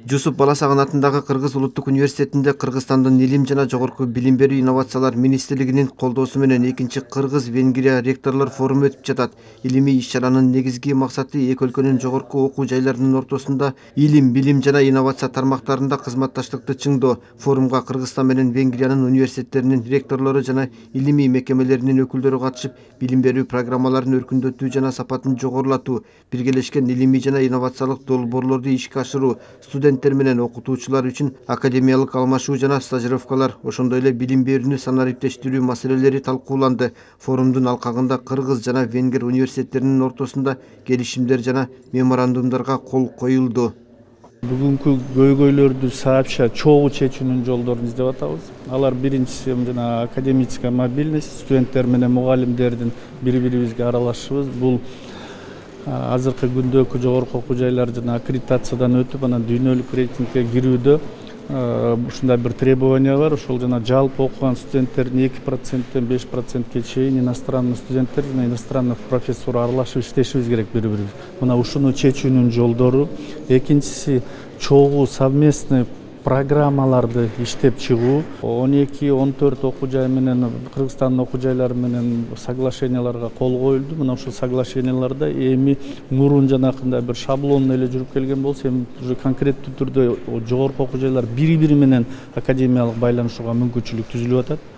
Жусуп Баласаган атындагы Кыргыз улуттук университетинде Кыргызстандын илим жана жогорку билим берүү инновациялар министрлигинин колдоосу менен экинчи Кыргыз-Венгрия ректорлор форуму өтүп жатат. Илимий иш-чаранын негизги максаты эки өлкөнүн жогорку окуу жайларынын ортосунда илим, билим жана инновация тармактарында кызматташтыкты чыңдоо. Форумга Кыргызстан менен Венгриянын университеттеринин ректорлору жана илимий мекемелеринин өкүлдөрү катышып, билим берүү программаларын өркүндөтүү жана сапатын жогорулатуу, биргелешкен илимий жана инновациялык долбоорлорду ишке ашыруу, студенттер менен окутуучулар үчүн академиялык алмашуу жана стажировкалар, ошондой эле билим берүүнү санариптештирүү маселелери талкууланды. Форумдун алкагында Кыргыз жана Венгер университеттеринин ортосунда келишимдер жана меморандумдарга кол коюлду. Бүгүнкү көйгөйлөрдү сообща чогуу чечүүнүн жолдорун издеп атабыз. Алар биринчиси жана академическая мобильность, студенттер менен мугалимдердин бири-бирибизге аралашышыбыз. Бул азыркы күндөгү жогорку окуу жайлар жана аккредитациядан өтүп, анан дүйнөлүк рейтингге кирүүдө ушундай бир требование бар. Ошол жана жалпы окуган студенттердин 2%-тен 5%-ке чейин иностранный студенттер жана иностранный профессор аралашып иштешибиз керек бири-бирибиз. Мына ушуну чечүүнүн жолдору. Экинчиси чогуу совместный программаларды иштеп чыгуу. 12-14 окуу жай менен Кыргызстандын окуу жайлары менен соглашенияларга кол коюлду. Мына ушул соглашенияларда эми мурун жанакындай бир шаблон эле жүрүп келген болсо, эми уже конкреттүү түрдө жогорку окуу жайлар бири-бири менен академиялык байланышууга мүмкүнчүлүк түзүлүп атат.